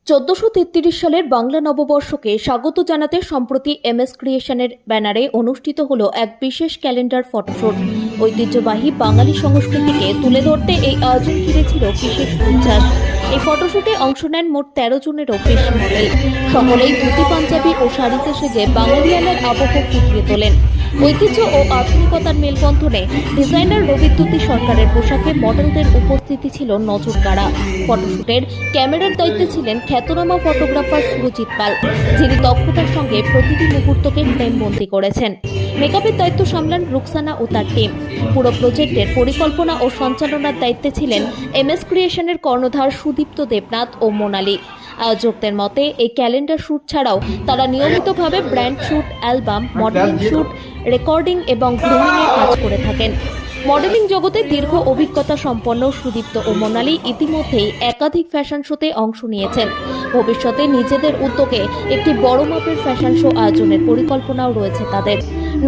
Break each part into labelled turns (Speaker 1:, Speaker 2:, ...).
Speaker 1: 1433 সালের বাংলা নববর্ষকে স্বাগত জানাতে সম্প্রতি এমএস ক্রিয়েশনের ব্যানারে অনুষ্ঠিত হলো এক বিশেষ ক্যালেন্ডার ফটোশুট। ঐতিহ্যবাহী বাঙালি সংস্কৃতিকে তুলে ধরতে এই আয়োজন ঘিরে ছিল বিশেষ উচ্ছ্বাস। এই ফটোশুটে অংশ নেন মোট 13 জনের অফিস মডেল। সকলেই ধুতি পাঞ্জাবি ও শাড়িতে সেজে বাঙালিয়ানার আবহ ফুটিয়ে তোলেন। ঐতিহ্য ও আধুনিকতার মেলবন্ধনে ডিজাইনার রবিদ্যুতি সরকারের পোশাকে মডেলদের উপস্থিতি ছিল নজর কাড়া। ফটোশুটের ক্যামেরার দায়িত্বে ছিলেন খ্যাতনামা ফটোগ্রাফার সুরজিৎ পাল, যিনি দক্ষতার সঙ্গে প্রতিটি মুহূর্তকে ফ্রেমবন্দি করেছেন। মেকআপের দায়িত্ব সামলান রুকসানা ও তার টিম। পুরো প্রজেক্টের পরিকল্পনা ও সঞ্চালনার দায়িত্বে ছিলেন এমএস ক্রিয়েশনের কর্ণধার সুদীপ্ত দেবনাথ ও মোনালি। আয়োজকদের মতে এই ক্যালেন্ডার শ্যুট ছাড়াও তারা নিয়মিতভাবে brand shoot, album, modelling shoot, recording এবং গ্রুমিংয়ের কাজ করে থাকেন। মডেলিং জগতে দীর্ঘ অভিজ্ঞতা সম্পন্ন সুদীপ্ত ও মোনালি ইতিমধ্যেই একাধিক ফ্যাশন শোতে অংশ নিয়েছেন। ভবিষ্যতে নিজেদের উদ্যোগে একটি বড় মাপের ফ্যাশন শো আয়োজনের পরিকল্পনাও রয়েছে তাদের।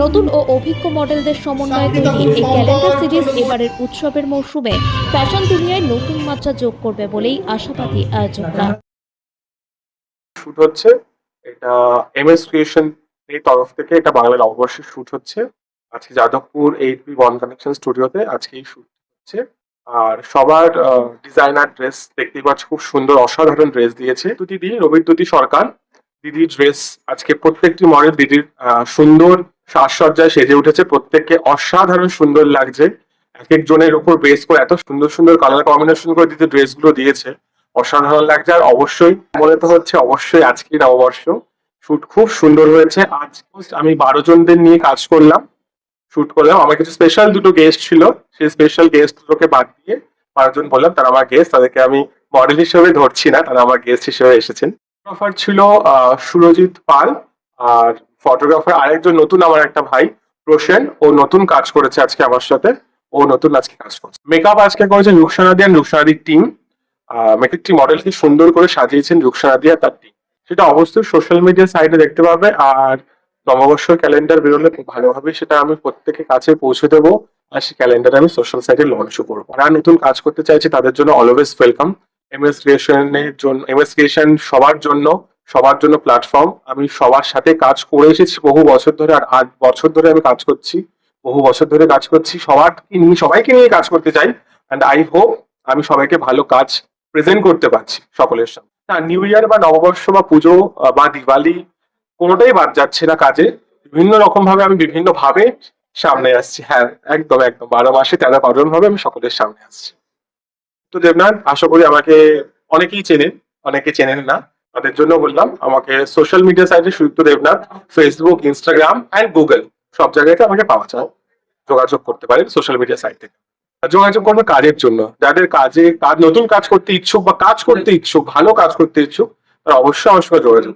Speaker 1: নতুন ও অভিজ্ঞ মডেলদের সমন্বয়ে তৈরি এই ক্যালেন্ডার সিরিজ এবারের উৎসবের মৌসুমে ফ্যাশন দুনিয়ায় নতুন মাত্রা যোগ করবে বলেই আশাবাদী আয়োজকরা।
Speaker 2: শুট হচ্ছে এটা এমএস ক্রিয়েশন এর তরফ থেকে, এটা বাংলা নববর্ষের শুট হচ্ছে আজকে যাদবপুর 8B ওয়ান কানেকশন স্টুডিওতে আজকে এই শুট হচ্ছে। আর সবার ডিজাইনার ড্রেস দেখতেই পাচ্ছি, খুব সুন্দর অসাধারণ ড্রেস দিয়েছে দিদি রবিদ্যুতি সরকার। দিদির ড্রেস আজকে প্রত্যেকটি মডেল দিদির সুন্দর সাজসজ্জায় সেজে উঠেছে, প্রত্যেককে অসাধারণ সুন্দর লাগছে। এক একজনের উপর বেস করে এত সুন্দর সুন্দর কালার কম্বিনেশন করে দিদি ড্রেসগুলো দিয়েছে, অসাধারণ লাগছে। আর অবশ্যই মনে তো হচ্ছে অবশ্যই আজকে নববর্ষ, শুট খুব সুন্দর হয়েছে। আজ আমি 12 জনদের নিয়ে কাজ করলাম, শুট করলাম। আমার কিছু স্পেশাল দুটো গেস্ট ছিল, সেই স্পেশাল গেস্ট দুটোকে বাদ দিয়ে 12 জন বললাম তারা আমার গেস্ট, তাদেরকে আমি মডেল হিসেবে ধরছি না, তারা আমার গেস্ট হিসেবে এসেছেন। ফটোগ্রাফার ছিল সুরজিৎ পাল, আর ফটোগ্রাফার আরেকজন নতুন আমার একটা ভাই প্রসেন, ও নতুন কাজ করেছে আজকে আমার সাথে, ও নতুন আজকে কাজ করছে। মেকআপ আজকে করেছে রুকসানাদি আর রুকসানাদির টিম। মেকআপটি মডেলকে সুন্দর করে সাজিয়েছেন রুকসানাদি আর তার টিম। সেটা অবশ্যই সোশ্যাল মিডিয়া সাইটে দেখতে পাবে। আর নববর্ষ ক্যালেন্ডার বেরোলে খুব ভালোভাবে সেটা আমি প্রত্যেকের কাছে পৌঁছে দেবো, আর সেই ক্যালেন্ডার আমি সোশ্যাল সাইটে লঞ্চও করবো। যারা নতুন কাজ করতে চাইছে তাদের জন্য অলওয়েজ ওয়েলকাম। এমএস ক্রিয়েশনের জন্য, এমএস ক্রিয়েশন সবার জন্য প্ল্যাটফর্ম। আমি সবার সাথে কাজ করে এসেছি বহু বছর ধরে, আর 8 বছর ধরে আমি কাজ করছি, বহু বছর ধরে কাজ করছি। সবাইকে নিয়ে কাজ করতে চাই, অ্যান্ড আই হোপ আমি সবাইকে ভালো কাজ প্রেজেন্ট করতে পারছি সকলের সামনে। নিউ ইয়ার বা নববর্ষ বা পুজো বা দিওয়ালি কোনোটাই বাদ যাচ্ছে না কাজে। বিভিন্ন রকম ভাবে আমি বিভিন্ন ভাবে সামনে আসছি। হ্যাঁ, একদম 12 মাসে 13 পার্বণ ভাবে আমি সকলের সামনে আসছি। তো দেবনাথ, আশা করি আমাকে অনেকেই চেনেন, অনেকে চেনেন না, তাদের জন্য বললাম আমাকে সোশ্যাল মিডিয়া সাইটে Sudipta Debnath, Facebook, Instagram and Google সব জায়গাতে আমাকে পাওয়া যায়। যোগাযোগ করতে পারেন সোশ্যাল মিডিয়া সাইট থেকে। যোগাযোগ করবে কাজের জন্য, যাদের নতুন কাজ করতে ইচ্ছুক বা কাজ করতে ইচ্ছুক, ভালো কাজ করতে ইচ্ছুক, তারা অবশ্যই আমার সঙ্গে যোগাযোগ।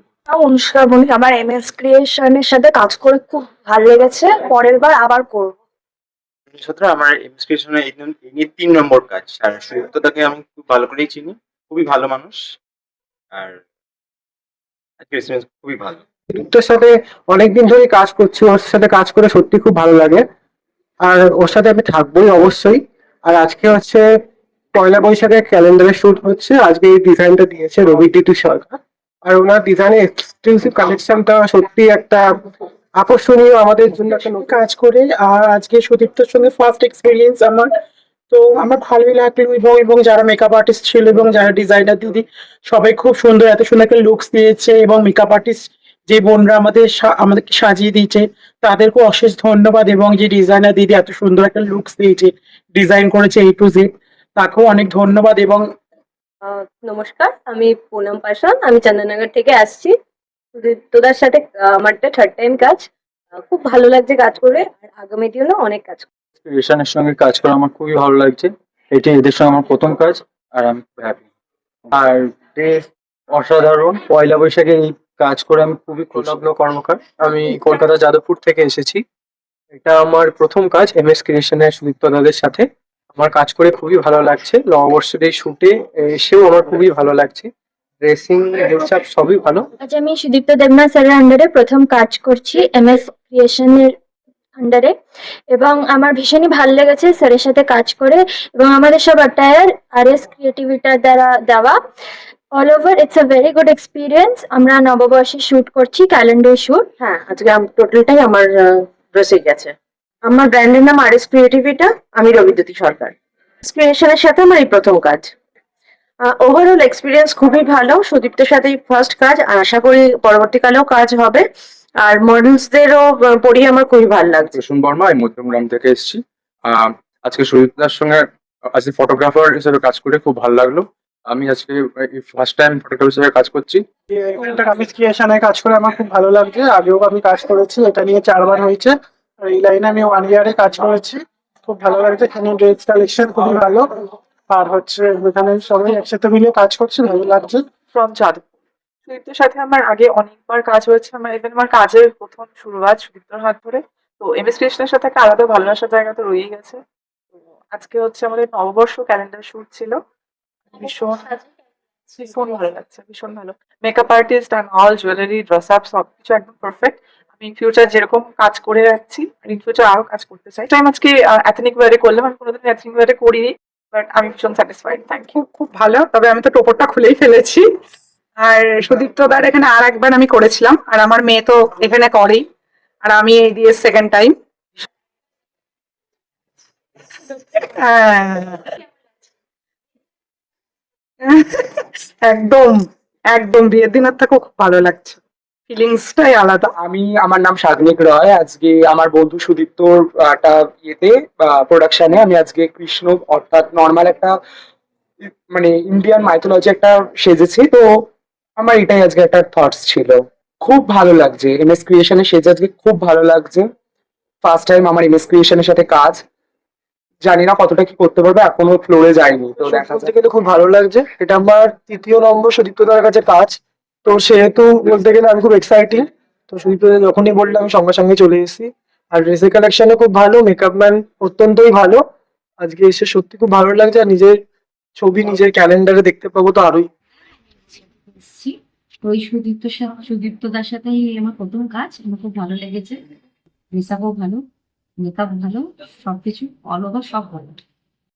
Speaker 3: অনুষ্কা বণিক, আমার এমএস ক্রিয়েশনের সাথে কাজ করে খুব ভালো লেগেছে, পরের বার আবার করবো।
Speaker 4: আমার এমএস ক্রিয়েশনের এই নিয়ে 3 নম্বর কাজ। আর সুদীপ্তদাকে আমি খুব ভালো করেই চিনি, খুবই ভালো মানুষ, আর খুবই ভালো।
Speaker 5: সুদীপ্তর সাথে অনেকদিন ধরে কাজ করছি, ওর সাথে কাজ করে সত্যি খুব ভালো লাগে, আর ওর সাথে আমি থাকবোই অবশ্যই। আর আজকে হচ্ছে পয়লা বৈশাখের ক্যালেন্ডারের শুট হচ্ছে। আজকে এই ডিজাইনটা দিয়েছে রবিদ্যুতি সরকার, আর ওনার ডিজাইনের এক্সক্লুসিভ কালেকশনটা সত্যি একটা আকর্ষণীয় আমাদের জন্য একটা কাজ করে। আর আজকে সুদীপ্তর সঙ্গে ফার্স্ট এক্সপিরিয়েন্স আমার, তো আমার ভালোই লাগলো। এবং যারা মেকআপ আর্টিস্ট ছিল এবং যারা ডিজাইনার দিদি, সবাই খুব সুন্দর, এত সুন্দর একটা লুকস দিয়েছে। এবং মেকআপ আর্টিস্ট যে বোনরা আমাদেরকে সাজিয়ে দিয়েছে, তাদেরকে অশেষ ধন্যবাদ। এবং যে ডিজাইনার দিদি এত সুন্দর একটা লুকস দিয়েছে, ডিজাইন করেছে A to Z, তাকেও অনেক ধন্যবাদ। এবং
Speaker 6: নমস্কার, আমি পুনম পাশান, আমি চন্দননগর থেকে আসছি। তোদের সাথে আমারটা 3rd টাইম কাজ, খুব ভালো লাগছে কাজ করে, আর আগামী দিনেও অনেক কাজ করব।
Speaker 7: ক্রিয়েশনের সঙ্গে কাজ করে আমার খুবই ভালো লাগছে। এটি এদের সঙ্গে আমার প্রথম কাজ, আর আমি হ্যাপি। আর ড্রেস অসাধারণ। পয়লা বৈশাখে এই কাজ করে আমি খুবই খুশি।
Speaker 5: কর্মকার, আমি কলকাতা যাদবপুর থেকে এসেছি। এটা আমার প্রথম কাজ এমএস ক্রিয়েশনের সুদীপ্ত দাদের সাথে। আমার কাজ করে খুবই ভালো লাগছে। নববর্ষের এই শুটে এসেও আমার খুবই ভালো লাগছে। ড্রেসিং হেডশাপ সবই ভালো।
Speaker 3: আজ আমি সুদীপ্ত দেবনাথ স্যারের আন্ডারে প্রথম কাজ করছি এমএস ক্রিয়েশনের আন্ডারে, এবং আমার ভীষণই ভালো লেগেছে স্যারের সাথে কাজ করে। এবং আমাদের সব অ্যাটায়ার RS ক্রিয়েটিভিটার দ্বারা দেওয়া, all over it's a very good experience. আমরা নববর্ষে শুট করছি, ক্যালেন্ডার শুট।
Speaker 8: হ্যাঁ, আজকে টোটালটাই আমার ড্রেসে গেছে। আমার ব্র্যান্ডের নাম আর এস ক্রিয়েটিভিটা, আমি রবিদ্যুতি সরকার। ক্রিয়েশনের সাথে আমার এই প্রথম কাজ। ওভারঅল এক্সপিরিয়েন্স খুবই ভালো। সুদীপ্তের সাথেই ফার্স্ট কাজ, আর আশা করি পরবর্তীকালেও কাজ হবে। আর মডেলসদেরও পড়িয়ে আমার খুবই ভালো লাগছে।
Speaker 9: প্রসূন বর্মা, আমি মধ্যমগ্রাম থেকে এসেছি। আজকে সুদীপ্তার সঙ্গে আজ ফটোগ্রাফার হিসেবে কাজ করে খুব ভালো লাগলো। আমি আজকে ফার্স্ট টাইম ফটোগ্রাফার হিসেবে কাজ করছি।
Speaker 5: এমএস ক্রিয়েশনে কাজ করে আমার খুব ভালো লাগছে। আগেও আমি কাজ করেছি, এটা নিয়ে 4বার হয়েছে। আর এই লাইনে আমি 1 ইয়ারে কাজ করেছি। খুব ভালো লাগছে। এখানে ড্রেস কালেকশন খুবই ভালো। আর হচ্ছে এখানে সবাই একসাথে মিলে কাজ করছে, ভালো লাগছে।
Speaker 10: ফ্রম যাদবপুর। সুদীপ্তর সাথে আমার আগে অনেকবার কাজ হয়েছে। আমার কাজের প্রথম শুরুয়াত সুদীপ্তর হাত ধরে। তো এমএস ক্রিয়েশনের সাথে একটা আলাদা ভালোবাসার জায়গা তো রয়েই গেছে। তো আজকে হচ্ছে আমাদের নববর্ষ ক্যালেন্ডার শুট ছিল। ভীষণ ভীষণ ভালো লাগছে, ভীষণ ভালো। Makeup artist and all jewellery, dress up সবকিছু একদম পারফেক্ট। আমি ইন ফিউচার যেরকম কাজ করে যাচ্ছি, আর ইন ফিউচার আরো কাজ করতে চাই। টাইম আজকে এথনিক ওয়্যারে করলাম, আমি কোনোদিন এথনিক ওয়্যারে করিনি, বাট আমি ভীষণ স্যাটিসফাইড। Thank you.
Speaker 11: খুব ভালো, তবে আমি তো টোপরটা খুলেই ফেলেছি। আর সুদীপ্তদার এখানে আর একবার আমি করেছিলাম, আর আমার মেয়ে তো এখানে করেই, আর আমি এই দিয়ে সেকেন্ড টাইম। একদম একদম বিয়ের দিনের থেকেও খুব ভালো লাগছে, ফিলিংসটাই আলাদা।
Speaker 7: আমার নাম সাগ্নিক রয়। আজকে আমার বন্ধু সুদীপ্তর একটা ইয়েতে প্রোডাকশনে আমি আজকে কৃষ্ণ অর্থাৎ নর্মাল একটা মানে ইন্ডিয়ান মাইথোলজি একটা সেজেছি। তো আমার এটাই আজকে একটা থটস ছিল। খুব ভালো লাগছে এমএস ক্রিয়েশনে সেজে, আজকে খুব ভালো লাগছে। ফার্স্ট টাইম আমার এমএস ক্রিয়েশনের সাথে কাজ। জানি না কতটা কি করতে পারবে, এখনো ফ্লোরে যায়নি, তো দেখা
Speaker 5: বলতে
Speaker 7: যাক।
Speaker 5: গেলে খুব ভালো লাগছে। এটা আমার 3য় নম্বর সুদীপ্তদার কাছে কাজ। তো সেহেতু বলতে গেলে আমি খুব এক্সাইটিং। তো সুদীপ্তদা যখনই বললাম আমি সঙ্গে সঙ্গে চলে এসেছি। আর ড্রেসের কালেকশনও খুব ভালো, মেকআপ ম্যান অত্যন্তই ভালো। আজকে এসে সত্যি খুব ভালো লাগছে। আর নিজের ছবি নিজের ক্যালেন্ডারে দেখতে পাবো তো আরোই।
Speaker 12: এসেছি। ওই সুদীপ্তদার সাথেই আমার প্রথম কাজ, আমার খুব ভালো লেগেছে। মেকআপও ভালো, মেকআপ ভালো, সবকিছু অল ওভার সব ভালো।